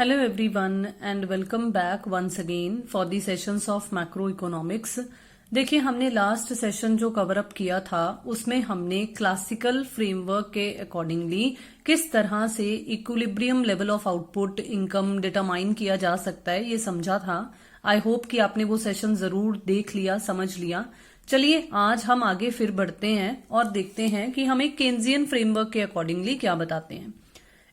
Hello everyone and welcome back once again for the sessions of macroeconomics। देखिए हमने last session जो cover up किया था उसमें हमने क्लासिकल फ्रेमवर्क के अकॉर्डिंगली किस तरह से equilibrium level of output income determine किया जा सकता है ये समझा था। आई होप कि आपने वो सेशन जरूर देख लिया, समझ लिया। चलिए आज हम आगे फिर बढ़ते हैं और देखते हैं कि हमें केन्जियन फ्रेमवर्क के अकॉर्डिंगली क्या बताते हैं।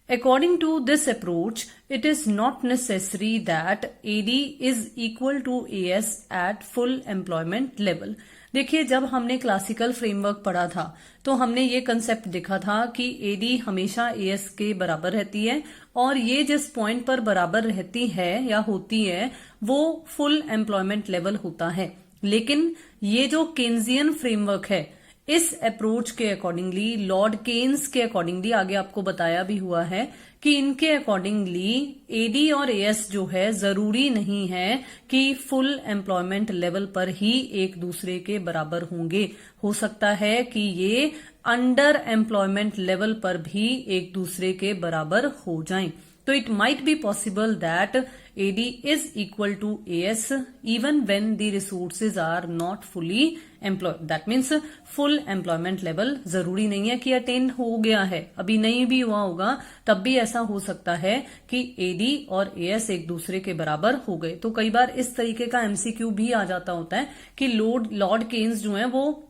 According to this approach, it is not necessary that AD is equal to AS at full employment level। देखिए जब हमने क्लासिकल फ्रेमवर्क पढ़ा था तो हमने ये कंसेप्ट देखा था कि AD हमेशा AS के बराबर रहती है और ये जिस पॉइंट पर बराबर रहती है या होती है वो फुल एम्प्लॉयमेंट लेवल होता है। लेकिन ये जो केन्जियन फ्रेमवर्क है इस अप्रोच के अकॉर्डिंगली, लॉर्ड केन्स के अकॉर्डिंगली, आगे आपको बताया भी हुआ है कि इनके अकॉर्डिंगली एडी और एएस जो है जरूरी नहीं है कि फुल एम्प्लॉयमेंट लेवल पर ही एक दूसरे के बराबर होंगे। हो सकता है कि ये अंडर एम्प्लॉयमेंट लेवल पर भी एक दूसरे के बराबर हो जाएं। तो it might be possible that AD is equal to AS even when the resources are not fully employed। That means full employment level जरूरी नहीं है कि अटेन हो गया है, अभी नहीं भी हुआ होगा तब भी ऐसा हो सकता है कि AD और AS एक दूसरे के बराबर हो गए। तो कई बार इस तरीके का MCQ भी आ जाता होता है कि लॉर्ड केन्स जो है वो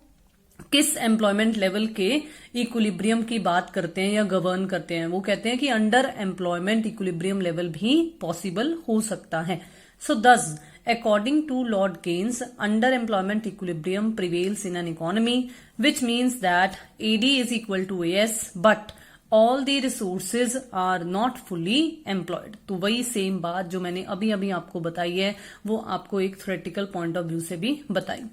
किस एम्प्लॉयमेंट लेवल के इक्विलिब्रियम की बात करते हैं या गवर्न करते हैं। वो कहते हैं कि अंडर एम्प्लॉयमेंट इक्विलिब्रियम लेवल भी पॉसिबल हो सकता है। सो दस according to Lord Keynes, under employment equilibrium prevails in an economy, which means that AD is equal to AS, but all the resources are not fully employed। तो वही same बात जो मैंने अभी अभी आपको बताई है वो आपको एक थ्योरेटिकल पॉइंट ऑफ व्यू से भी बताई।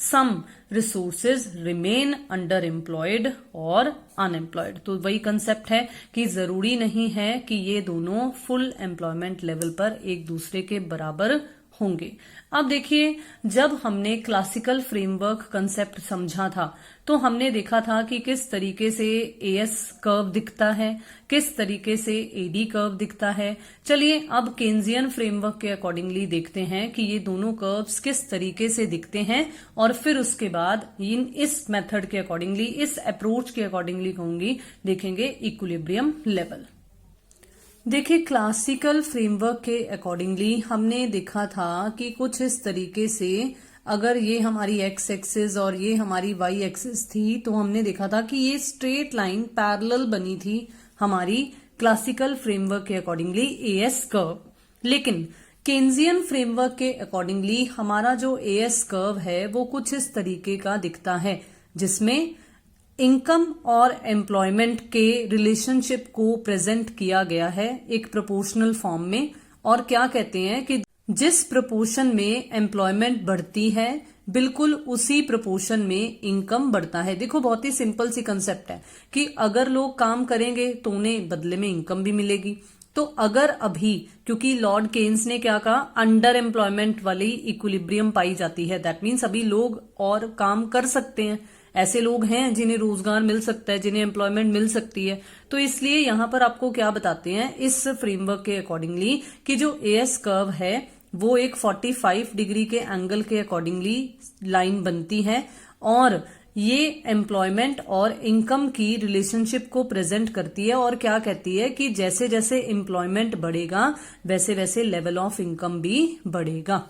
Some resources remain underemployed और unemployed। तो वही कंसेप्ट है कि जरूरी नहीं है कि ये दोनों फुल एम्प्लॉयमेंट लेवल पर एक दूसरे के बराबर होंगे। अब देखिए जब हमने क्लासिकल फ्रेमवर्क कंसेप्ट समझा था तो हमने देखा था कि किस तरीके से एएस कर्व दिखता है, किस तरीके से एडी कर्व दिखता है। चलिए अब केन्जियन फ्रेमवर्क के अकॉर्डिंगली देखते हैं कि ये दोनों कर्व्स किस तरीके से दिखते हैं और फिर उसके बाद इस मेथड के अकॉर्डिंगली, इस अप्रोच के अकॉर्डिंगली कहूंगी, देखेंगे इक्विलिब्रियम लेवल। देखिए क्लासिकल फ्रेमवर्क के अकॉर्डिंगली हमने देखा था कि कुछ इस तरीके से अगर ये हमारी एक्स एक्सिस और ये हमारी वाई एक्सिस थी तो हमने देखा था कि ये स्ट्रेट लाइन पैरेलल बनी थी हमारी क्लासिकल फ्रेमवर्क के अकॉर्डिंगली एएस कर्व। लेकिन केन्जियन फ्रेमवर्क के अकॉर्डिंगली हमारा जो एएस कर्व है वो कुछ इस तरीके का दिखता है जिसमें इनकम और एम्प्लॉयमेंट के रिलेशनशिप को प्रेजेंट किया गया है एक प्रोपोर्शनल फॉर्म में। और क्या कहते हैं कि जिस प्रोपोर्शन में एम्प्लॉयमेंट बढ़ती है बिल्कुल उसी प्रोपोर्शन में इनकम बढ़ता है। देखो बहुत ही सिंपल सी कंसेप्ट है कि अगर लोग काम करेंगे तो उन्हें बदले में इनकम भी मिलेगी। तो अगर अभी, क्योंकि लॉर्ड केन्स ने क्या कहा, अंडर एम्प्लॉयमेंट वाली इक्विलिब्रियम पाई जाती है, दैट मीन्स अभी लोग और काम कर सकते हैं, ऐसे लोग हैं जिन्हें रोजगार मिल सकता है, जिन्हें एम्प्लॉयमेंट मिल सकती है। तो इसलिए यहां पर आपको क्या बताते हैं इस फ्रेमवर्क के अकॉर्डिंगली कि जो एएस कर्व है वो एक 45 डिग्री के एंगल के अकॉर्डिंगली लाइन बनती है और ये एम्प्लॉयमेंट और इनकम की रिलेशनशिप को प्रेजेंट करती है और क्या कहती है कि जैसे जैसे एम्प्लॉयमेंट बढ़ेगा वैसे वैसे लेवल ऑफ इनकम भी बढ़ेगा।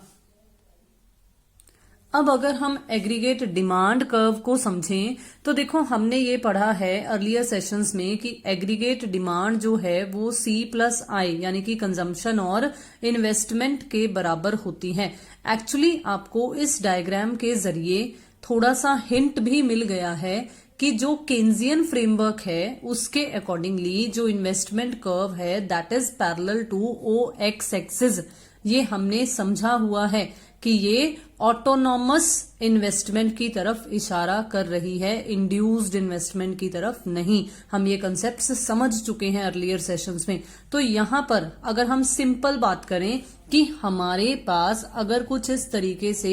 अब अगर हम एग्रीगेट डिमांड कर्व को समझें तो देखो हमने ये पढ़ा है अर्लियर सेशंस में कि एग्रीगेट डिमांड जो है वो C+I यानी कि कंजम्पशन और इन्वेस्टमेंट के बराबर होती है। एक्चुअली आपको इस डायग्राम के जरिए थोड़ा सा हिंट भी मिल गया है कि जो केन्जियन फ्रेमवर्क है उसके अकॉर्डिंगली जो इन्वेस्टमेंट कर्व है that is parallel to OX axis. ये हमने समझा हुआ है कि ये ऑटोनॉमस इन्वेस्टमेंट की तरफ इशारा कर रही है, इंड्यूस्ड इन्वेस्टमेंट की तरफ नहीं। हम ये कॉन्सेप्ट्स समझ चुके हैं अर्लियर सेशंस में। तो यहां पर अगर हम सिंपल बात करें कि हमारे पास अगर कुछ इस तरीके से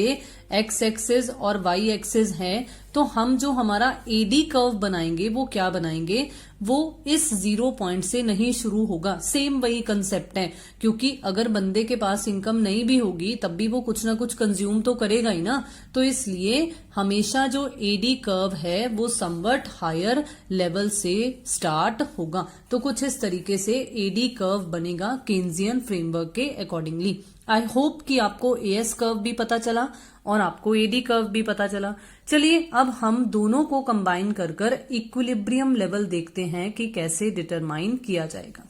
एक्स एक्सिस और वाई एक्सिस है तो हम जो हमारा एडी कर्व बनाएंगे वो क्या बनाएंगे, वो इस 0 पॉइंट से नहीं शुरू होगा। सेम वही कंसेप्ट है, क्योंकि अगर बंदे के पास इनकम नहीं भी होगी तब भी वो कुछ ना कुछ कंज्यूम तो करेगा ही ना। तो इसलिए हमेशा जो एडी कर्व है वो समवट हायर लेवल से स्टार्ट होगा। तो कुछ इस तरीके से एडी कर्व बनेगा केन्जियन फ्रेमवर्क के अकॉर्डिंगली। आई होप कि आपको एएस कर्व भी पता चला और आपको एडी कर्व भी पता चला। चलिए अब हम दोनों को कंबाइन कर कर इक्विलिब्रियम लेवल देखते हैं कि कैसे डिटरमाइन किया जाएगा।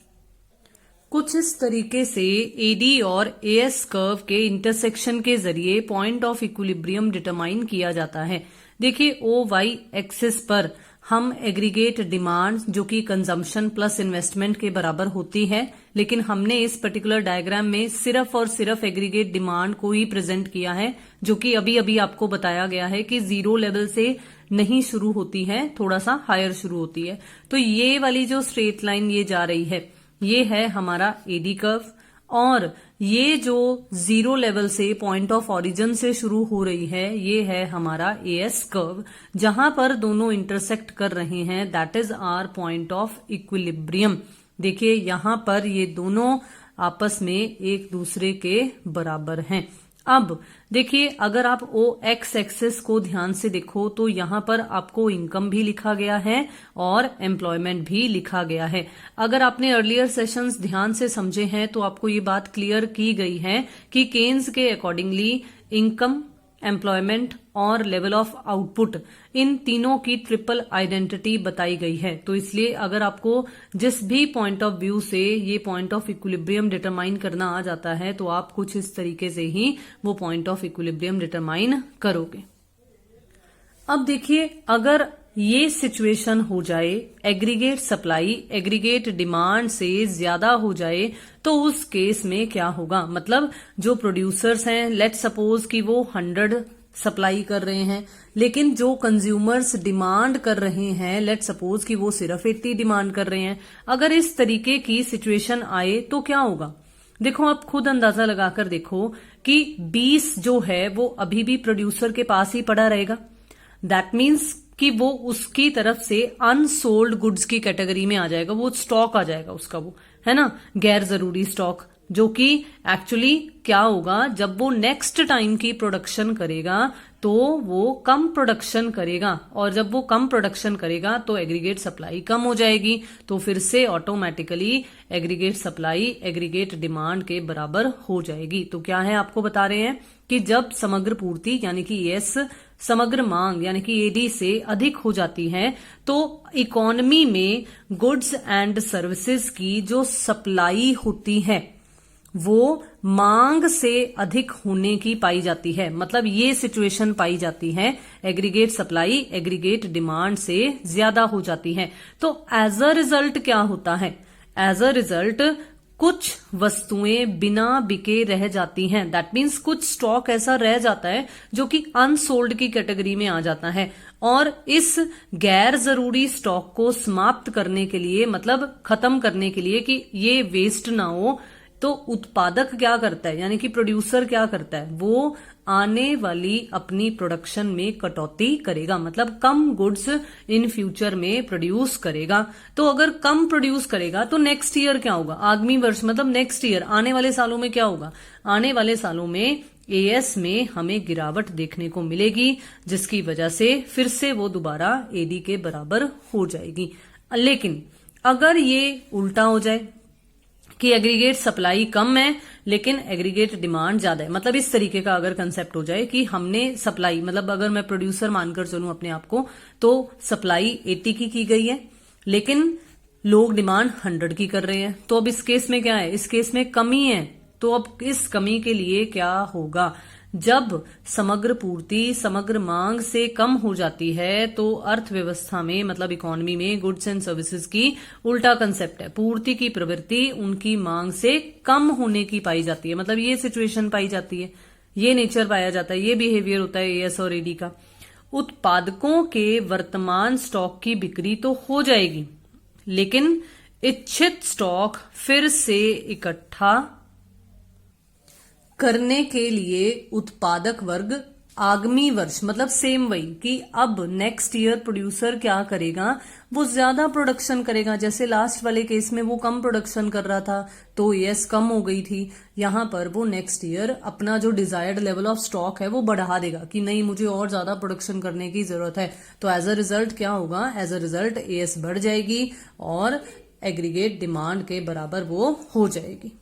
कुछ इस तरीके से एडी और एएस कर्व के इंटरसेक्शन के जरिए पॉइंट ऑफ इक्विलिब्रियम डिटरमाइन किया जाता है। देखिए ओ वाई एक्सिस पर हम एग्रीगेट डिमांड जो कि कंजम्पशन प्लस इन्वेस्टमेंट के बराबर होती है, लेकिन हमने इस पर्टिकुलर डायग्राम में सिर्फ और सिर्फ एग्रीगेट डिमांड को ही प्रेजेंट किया है, जो कि अभी अभी आपको बताया गया है कि 0 लेवल से नहीं शुरू होती है, थोड़ा सा हायर शुरू होती है। तो ये वाली जो स्ट्रेट लाइन ये जा रही है ये है हमारा एडी कर्व, और ये जो 0 लेवल से पॉइंट ऑफ ओरिजिन से शुरू हो रही है ये है हमारा एएस कर्व, जहां पर दोनों इंटरसेक्ट कर रहे हैं। That is our point of equilibrium. देखिए यहां पर ये दोनों आपस में एक दूसरे के बराबर हैं। अब देखिए अगर आप ओ एक्स एक्सिस को ध्यान से देखो तो यहां पर आपको इनकम भी लिखा गया है और एम्प्लॉयमेंट भी लिखा गया है। अगर आपने अर्लियर सेशंस ध्यान से समझे हैं तो आपको ये बात क्लियर की गई है कि केन्स के अकॉर्डिंगली इनकम, एम्प्लॉयमेंट और लेवल ऑफ आउटपुट, इन तीनों की ट्रिपल आइडेंटिटी बताई गई है। तो इसलिए अगर आपको जिस भी पॉइंट ऑफ व्यू से ये पॉइंट ऑफ इक्विलिब्रियम डिटरमाइन करना आ जाता है तो आप कुछ इस तरीके से ही वो पॉइंट ऑफ इक्विलिब्रियम डिटरमाइन करोगे। अब देखिए अगर ये सिचुएशन हो जाए, एग्रीगेट सप्लाई एग्रीगेट डिमांड से ज्यादा हो जाए, तो उस केस में क्या होगा। मतलब जो प्रोड्यूसर्स हैं, लेट सपोज कि वो 100 सप्लाई कर रहे हैं, लेकिन जो कंज्यूमर्स डिमांड कर रहे हैं लेट सपोज कि वो सिर्फ 80 डिमांड कर रहे हैं। अगर इस तरीके की सिचुएशन आए तो क्या होगा। देखो आप खुद अंदाजा लगाकर देखो कि 20 जो है वो अभी भी प्रोड्यूसर के पास ही पड़ा रहेगा। दैट मीन्स कि वो उसकी तरफ से अनसोल्ड गुड्स की कैटेगरी में आ जाएगा, वो स्टॉक आ जाएगा उसका, वो है ना गैर जरूरी स्टॉक, जो कि एक्चुअली क्या होगा जब वो नेक्स्ट टाइम की प्रोडक्शन करेगा तो वो कम प्रोडक्शन करेगा, और जब वो कम प्रोडक्शन करेगा तो एग्रीगेट सप्लाई कम हो जाएगी, तो फिर से automatically aggregate supply aggregate demand के बराबर हो जाएगी। तो क्या है आपको बता रहे हैं कि जब समग्र पूर्ति यानी कि एस समग्र मांग यानी कि एडी से अधिक हो जाती है तो इकोनॉमी में गुड्स एंड सर्विसेज की जो सप्लाई होती है वो मांग से अधिक होने की पाई जाती है। मतलब ये सिचुएशन पाई जाती है, एग्रीगेट सप्लाई एग्रीगेट डिमांड से ज्यादा हो जाती है। तो एज अ रिजल्ट क्या होता है, एज अ रिजल्ट कुछ वस्तुएं बिना बिके रह जाती हैं। दैट मीन्स कुछ स्टॉक ऐसा रह जाता है जो कि अनसोल्ड की कैटेगरी में आ जाता है, और इस गैर जरूरी स्टॉक को समाप्त करने के लिए, मतलब खत्म करने के लिए कि ये वेस्ट ना हो, तो उत्पादक क्या करता है यानी कि प्रोड्यूसर क्या करता है, वो आने वाली अपनी प्रोडक्शन में कटौती करेगा, मतलब कम गुड्स इन फ्यूचर में प्रोड्यूस करेगा। तो अगर कम प्रोड्यूस करेगा तो नेक्स्ट ईयर क्या होगा, आगामी वर्ष मतलब नेक्स्ट ईयर आने वाले सालों में क्या होगा, आने वाले सालों में एएस में हमें गिरावट देखने को मिलेगी, जिसकी वजह से फिर से वो दोबारा एडी के बराबर हो जाएगी। लेकिन अगर ये उल्टा हो जाए कि एग्रीगेट सप्लाई कम है लेकिन एग्रीगेट डिमांड ज्यादा है, मतलब इस तरीके का अगर कंसेप्ट हो जाए कि हमने सप्लाई, मतलब अगर मैं प्रोड्यूसर मानकर चलूं अपने आप को, तो सप्लाई 80 की गई है लेकिन लोग डिमांड 100 की कर रहे हैं, तो अब इस केस में क्या है, इस केस में कमी है। तो अब इस कमी के लिए क्या होगा, जब समग्र पूर्ति समग्र मांग से कम हो जाती है तो अर्थव्यवस्था में मतलब इकोनॉमी में गुड्स एंड सर्विसेज की उल्टा कंसेप्ट है, पूर्ति की प्रवृत्ति उनकी मांग से कम होने की पाई जाती है। मतलब ये सिचुएशन पाई जाती है, ये नेचर पाया जाता है, ये बिहेवियर होता है एएस और एडी का। उत्पादकों के वर्तमान स्टॉक की बिक्री तो हो जाएगी लेकिन इच्छित स्टॉक फिर से इकट्ठा करने के लिए उत्पादक वर्ग आगामी वर्ष मतलब सेम वही कि अब नेक्स्ट ईयर प्रोड्यूसर क्या करेगा, वो ज्यादा प्रोडक्शन करेगा। जैसे लास्ट वाले केस में वो कम प्रोडक्शन कर रहा था तो एएस कम हो गई थी, यहां पर वो नेक्स्ट ईयर अपना जो डिजायर्ड लेवल ऑफ स्टॉक है वो बढ़ा देगा कि नहीं मुझे और ज्यादा प्रोडक्शन करने की जरूरत है। तो एज अ रिजल्ट क्या होगा, एज अ रिजल्ट एएस बढ़ जाएगी और एग्रीगेट डिमांड के बराबर वो हो जाएगी।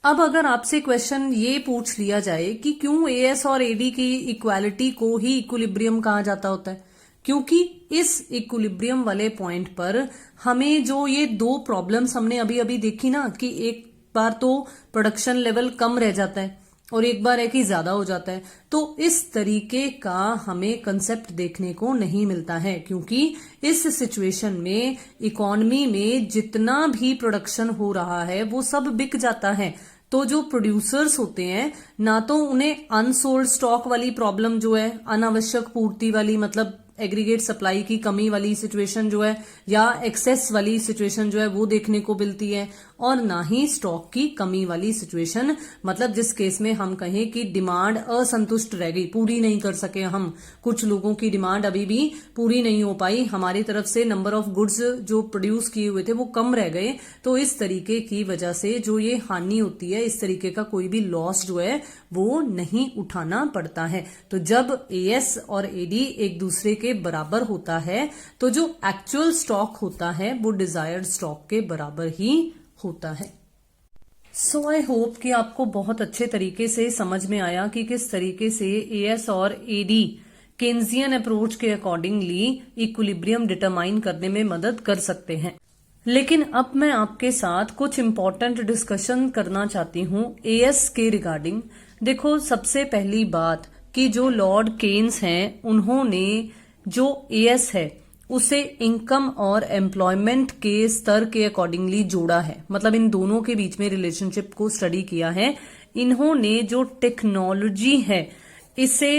अब अगर आपसे क्वेश्चन ये पूछ लिया जाए कि क्यों एएस और एडी की इक्वालिटी को ही इक्विलिब्रियम कहा जाता होता है, क्योंकि इस इक्विलिब्रियम वाले पॉइंट पर हमें जो ये दो प्रॉब्लम्स हमने अभी अभी देखी ना कि एक बार तो प्रोडक्शन लेवल कम रह जाता है और एक बार है कि ज्यादा हो जाता है, तो इस तरीके का हमें कंसेप्ट देखने को नहीं मिलता है, क्योंकि इस सिचुएशन में इकोनॉमी में जितना भी प्रोडक्शन हो रहा है वो सब बिक जाता है। तो जो प्रोड्यूसर्स होते हैं ना तो उन्हें अनसोल्ड स्टॉक वाली प्रॉब्लम जो है, अनावश्यक पूर्ति वाली मतलब एग्रीगेट सप्लाई की कमी वाली सिचुएशन जो है या एक्सेस वाली सिचुएशन जो है वो देखने को मिलती है, और ना ही स्टॉक की कमी वाली सिचुएशन मतलब जिस केस में हम कहें कि डिमांड असंतुष्ट रह गई, पूरी नहीं कर सके हम, कुछ लोगों की डिमांड अभी भी पूरी नहीं हो पाई, हमारी तरफ से नंबर ऑफ गुड्स जो प्रोड्यूस किए हुए थे वो कम रह गए। तो इस तरीके की वजह से जो ये हानि होती है, इस तरीके का कोई भी लॉस जो है वो नहीं उठाना पड़ता है। तो जब एएस और एडी एक दूसरे के बराबर होता है तो जो एक्चुअल स्टॉक होता है वो डिजायर्ड स्टॉक के बराबर ही होता है। सो आई होप कि आपको बहुत अच्छे तरीके से समझ में आया कि किस तरीके से एएस और एडी केन्जियन अप्रोच के अकॉर्डिंगली इक्विलिब्रियम डिटरमाइन करने में मदद कर सकते हैं। लेकिन अब मैं आपके साथ कुछ इंपॉर्टेंट डिस्कशन करना चाहती हूं एएस के रिगार्डिंग। देखो, सबसे पहली बात कि जो लॉर्ड केन्स हैं उन्होंने जो एएस है उसे इनकम और एम्प्लॉयमेंट के स्तर के अकॉर्डिंगली जोड़ा है, मतलब इन दोनों के बीच में रिलेशनशिप को स्टडी किया है। इन्होंने जो टेक्नोलॉजी है इसे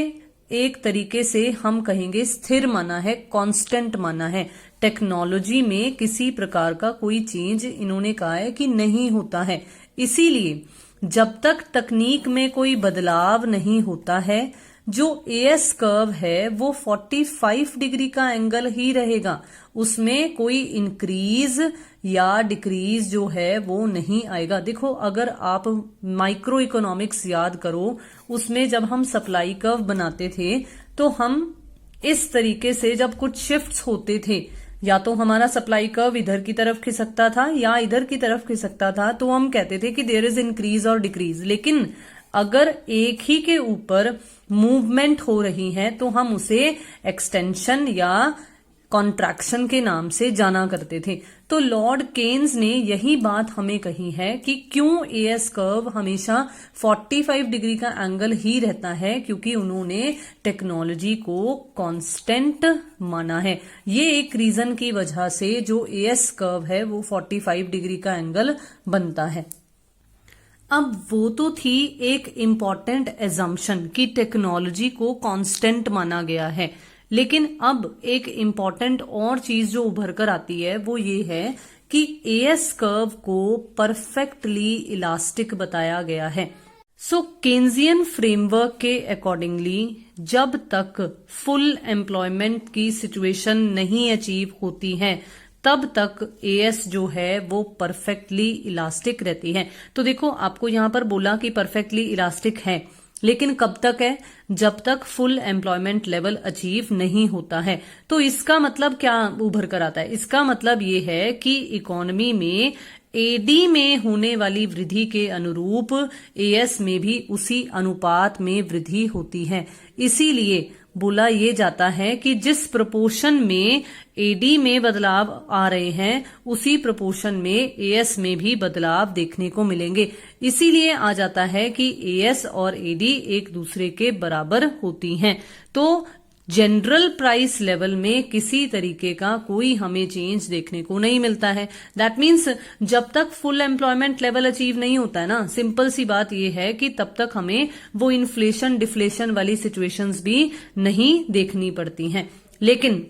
एक तरीके से हम कहेंगे स्थिर माना है, कांस्टेंट माना है। टेक्नोलॉजी में किसी प्रकार का कोई चेंज इन्होंने कहा है कि नहीं होता है, इसीलिए जब तक तकनीक में कोई बदलाव नहीं होता है जो एएस कर्व है वो 45 डिग्री का एंगल ही रहेगा, उसमें कोई इंक्रीज या डिक्रीज जो है वो नहीं आएगा। देखो, अगर आप माइक्रो इकोनॉमिक्स याद करो, उसमें जब हम सप्लाई कर्व बनाते थे तो हम इस तरीके से जब कुछ शिफ्ट्स होते थे, या तो हमारा सप्लाई कर्व इधर की तरफ खिसकता था या इधर की तरफ खिसकता था, तो हम कहते थे कि देयर इज इंक्रीज और डिक्रीज। लेकिन अगर एक ही के ऊपर मूवमेंट हो रही है तो हम उसे एक्सटेंशन या कॉन्ट्रैक्शन के नाम से जाना करते थे। तो लॉर्ड केन्स ने यही बात हमें कही है कि क्यों एएस कर्व हमेशा 45 डिग्री का एंगल ही रहता है, क्योंकि उन्होंने टेक्नोलॉजी को कांस्टेंट माना है। ये एक रीजन की वजह से जो एएस कर्व है वो 45 डिग्री का एंगल बनता है। अब वो तो थी एक इम्पॉर्टेंट एजम्पशन कि टेक्नोलॉजी को कांस्टेंट माना गया है, लेकिन अब एक इम्पॉर्टेंट और चीज जो उभर कर आती है वो ये है कि एएस कर्व को परफेक्टली इलास्टिक बताया गया है। सो केन्जियन फ्रेमवर्क के अकॉर्डिंगली जब तक फुल एम्प्लॉयमेंट की सिचुएशन नहीं अचीव होती है तब तक एएस जो है वो परफेक्टली इलास्टिक रहती है। तो देखो, आपको यहां पर बोला कि परफेक्टली इलास्टिक है, लेकिन कब तक है? जब तक फुल एम्प्लॉयमेंट लेवल अचीव नहीं होता है। तो इसका मतलब क्या उभर कर आता है? इसका मतलब ये है कि इकोनॉमी में एडी में होने वाली वृद्धि के अनुरूप एएस में भी उसी अनुपात में वृद्धि होती है। इसीलिए बोला ये जाता है कि जिस प्रोपोर्शन में एडी में बदलाव आ रहे हैं उसी प्रोपोर्शन में एएस में भी बदलाव देखने को मिलेंगे। इसीलिए आ जाता है कि एएस और एडी एक दूसरे के बराबर होती हैं। तो जनरल प्राइस लेवल में किसी तरीके का कोई हमें चेंज देखने को नहीं मिलता है। दैट मीन्स जब तक फुल एम्प्लॉयमेंट लेवल अचीव नहीं होता है ना, सिंपल सी बात यह है कि तब तक हमें वो इन्फ्लेशन डिफ्लेशन वाली सिचुएशंस भी नहीं देखनी पड़ती हैं। लेकिन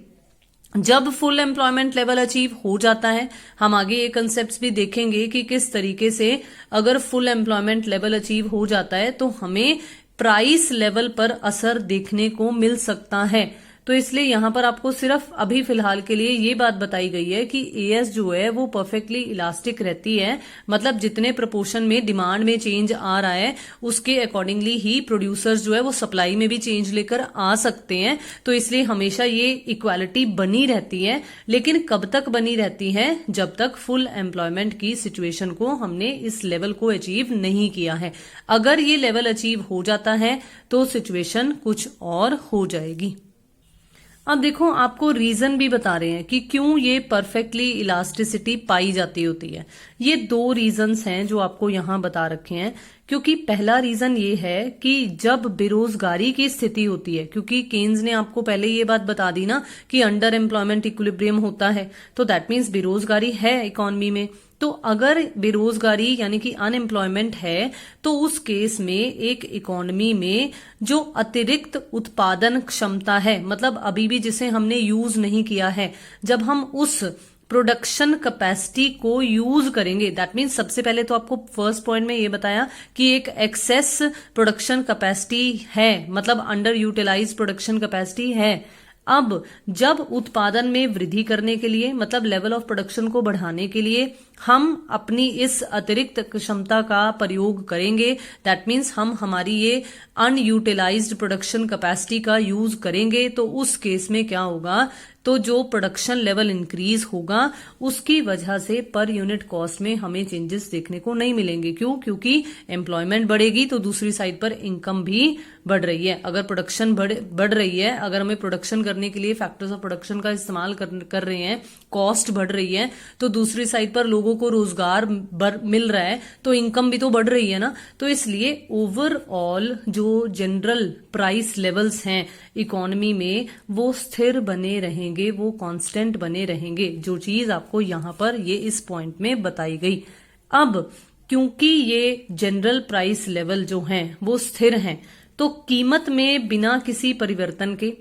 जब फुल एम्प्लॉयमेंट लेवल अचीव हो जाता है, हम आगे ये कंसेप्ट्स भी देखेंगे कि किस तरीके से अगर फुल एम्प्लॉयमेंट लेवल अचीव हो जाता है तो हमें प्राइस लेवल पर असर देखने को मिल सकता है। तो इसलिए यहां पर आपको सिर्फ अभी फिलहाल के लिए ये बात बताई गई है कि एएस जो है वो परफेक्टली इलास्टिक रहती है, मतलब जितने प्रोपोर्शन में डिमांड में चेंज आ रहा है उसके अकॉर्डिंगली ही प्रोड्यूसर्स जो है वो सप्लाई में भी चेंज लेकर आ सकते हैं। तो इसलिए हमेशा ये इक्वालिटी बनी रहती है, लेकिन कब तक बनी रहती है? जब तक फुल एम्प्लॉयमेंट की सिचुएशन को हमने इस लेवल को अचीव नहीं किया है। अगर ये लेवल अचीव हो जाता है तो सिचुएशन कुछ और हो जाएगी। अब देखो, आपको रीजन भी बता रहे हैं कि क्यों ये परफेक्टली इलास्टिसिटी पाई जाती होती है। ये 2 रीजंस हैं जो आपको यहां बता रखे हैं। क्योंकि पहला रीजन ये है कि जब बेरोजगारी की स्थिति होती है, क्योंकि केन्स ने आपको पहले ये बात बता दी ना कि अंडर एम्प्लॉयमेंट इक्विलिब्रियम होता है, तो दैट मीन्स बेरोजगारी है इकोनॉमी में। तो अगर बेरोजगारी यानी कि अनएम्प्लॉयमेंट है तो उस केस में एक इकोनॉमी में जो अतिरिक्त उत्पादन क्षमता है, मतलब अभी भी जिसे हमने यूज नहीं किया है, जब हम उस प्रोडक्शन कैपेसिटी को यूज करेंगे, दैट मीन्स सबसे पहले तो आपको फर्स्ट पॉइंट में ये बताया कि एक एक्सेस प्रोडक्शन कैपेसिटी है, मतलब अंडर यूटिलाइज प्रोडक्शन कैपेसिटी है। अब जब उत्पादन में वृद्धि करने के लिए, मतलब लेवल ऑफ प्रोडक्शन को बढ़ाने के लिए हम अपनी इस अतिरिक्त क्षमता का प्रयोग करेंगे, दैट मीन्स हम हमारी ये अनयूटिलाइज्ड प्रोडक्शन कैपेसिटी का यूज करेंगे, तो उस केस में क्या होगा? तो जो प्रोडक्शन लेवल इंक्रीज होगा उसकी वजह से पर यूनिट कॉस्ट में हमें चेंजेस देखने को नहीं मिलेंगे। क्यों? क्योंकि एम्प्लॉयमेंट बढ़ेगी तो दूसरी साइड पर इनकम भी बढ़ रही है। अगर प्रोडक्शन बढ़ रही है, अगर हमें प्रोडक्शन करने के लिए फैक्टर्स ऑफ प्रोडक्शन का इस्तेमाल कर रहे हैं, कॉस्ट बढ़ रही है, तो दूसरी साइड पर लोगों को रोजगार मिल रहा है, तो इनकम भी तो बढ़ रही है ना। तो इसलिए ओवरऑल जो जनरल प्राइस लेवल्स हैं इकोनॉमी में वो स्थिर बने रहेंगे, वो कांस्टेंट बने रहेंगे, जो चीज आपको यहां पर ये इस पॉइंट में बताई गई। अब क्योंकि ये जनरल प्राइस लेवल जो हैं वो स्थिर हैं, तो कीमत में बिना किसी परिवर्तन के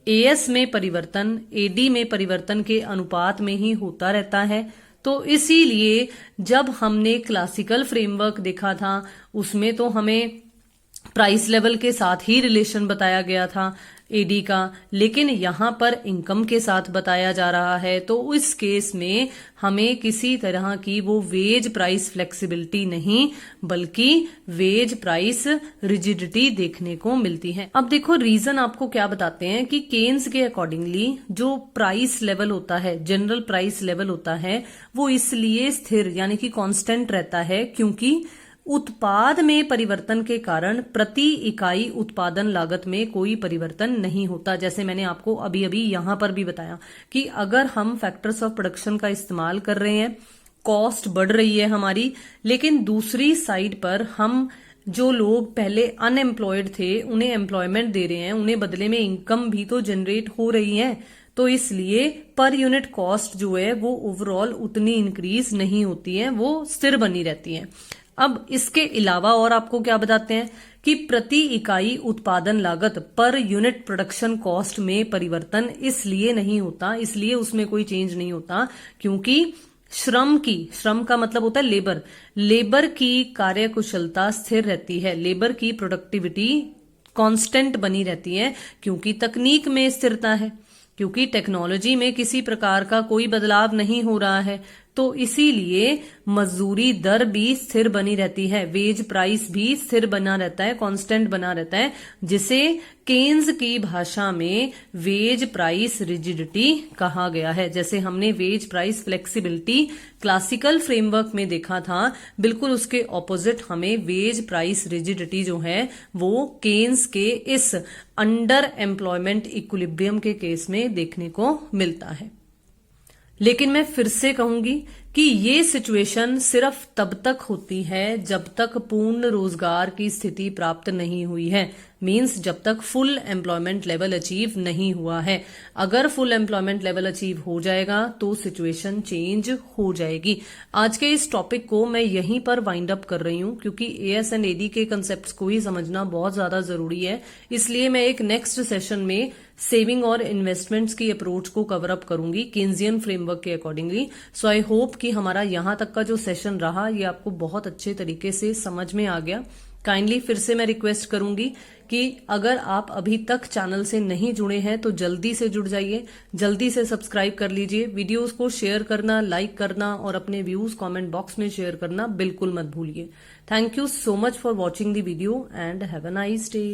एएस में परिवर्तन एडी में परिवर्तन के अनुपात में ही होता रहता है। तो इसीलिए जब हमने क्लासिकल फ्रेमवर्क देखा था उसमें तो हमें प्राइस लेवल के साथ ही रिलेशन बताया गया था एडी का, लेकिन यहां पर इनकम के साथ बताया जा रहा है। तो इस केस में हमें किसी तरह की वो वेज प्राइस फ्लेक्सिबिलिटी नहीं बल्कि वेज प्राइस रिजिडिटी देखने को मिलती है। अब देखो, रीजन आपको क्या बताते हैं कि केन्स के अकॉर्डिंगली जो प्राइस लेवल होता है, जनरल प्राइस लेवल होता है, वो इसलिए स्थिर यानी कि कांस्टेंट रहता है क्योंकि उत्पाद में परिवर्तन के कारण प्रति इकाई उत्पादन लागत में कोई परिवर्तन नहीं होता। जैसे मैंने आपको अभी अभी यहां पर भी बताया कि अगर हम फैक्टर्स ऑफ प्रोडक्शन का इस्तेमाल कर रहे हैं, कॉस्ट बढ़ रही है हमारी, लेकिन दूसरी साइड पर हम जो लोग पहले अनएम्प्लॉयड थे उन्हें एम्प्लॉयमेंट दे रहे हैं, उन्हें बदले में इनकम भी तो जनरेट हो रही है। तो इसलिए पर यूनिट कॉस्ट जो है वो ओवरऑल उतनी इंक्रीज नहीं होती है, वो स्थिर बनी रहती है। अब इसके अलावा और आपको क्या बताते हैं कि प्रति इकाई उत्पादन लागत पर यूनिट प्रोडक्शन कॉस्ट में परिवर्तन इसलिए नहीं होता, इसलिए उसमें कोई चेंज नहीं होता क्योंकि श्रम का मतलब होता है लेबर की कार्य कुशलता स्थिर रहती है, लेबर की प्रोडक्टिविटी कांस्टेंट बनी रहती है क्योंकि तकनीक में स्थिरता है, क्योंकि टेक्नोलॉजी में किसी प्रकार का कोई बदलाव नहीं हो रहा है। तो इसीलिए मजदूरी दर भी स्थिर बनी रहती है, वेज प्राइस भी स्थिर बना रहता है, कांस्टेंट बना रहता है, जिसे केन्स की भाषा में वेज प्राइस रिजिडिटी कहा गया है। जैसे हमने wage price flexibility classical framework में देखा था, बिल्कुल उसके ऑपोजिट हमें वेज प्राइस रिजिडिटी जो है वो केन्स के इस अंडर एम्प्लॉयमेंट इक्विलिब्रियम के केस में देखने को मिलता है। लेकिन मैं फिर से कहूंगी कि ये सिचुएशन सिर्फ तब तक होती है जब तक पूर्ण रोजगार की स्थिति प्राप्त नहीं हुई है, मींस जब तक फुल एम्प्लॉयमेंट लेवल अचीव नहीं हुआ है। अगर फुल एम्प्लॉयमेंट लेवल अचीव हो जाएगा तो सिचुएशन चेंज हो जाएगी। आज के इस टॉपिक को मैं यहीं पर वाइंड अप कर रही हूं क्योंकि एएस एंड एडी के कंसेप्ट्स को ही समझना बहुत ज्यादा जरूरी है। इसलिए मैं एक नेक्स्ट सेशन में सेविंग और इन्वेस्टमेंट्स की अप्रोच को कवर अप करूंगी केन्जियन फ्रेमवर्क के अकॉर्डिंगली। सो आई होप कि हमारा यहां तक का जो सेशन रहा ये आपको बहुत अच्छे तरीके से समझ में आ गया। काइंडली फिर से मैं रिक्वेस्ट करूंगी कि अगर आप अभी तक चैनल से नहीं जुड़े हैं तो जल्दी से जुड़ जाइए, जल्दी से सब्सक्राइब कर लीजिए, वीडियोस को शेयर करना, लाइक करना और अपने व्यूज कमेंट बॉक्स में शेयर करना बिल्कुल मत भूलिए। Thank you so much for watching the video and have a nice day.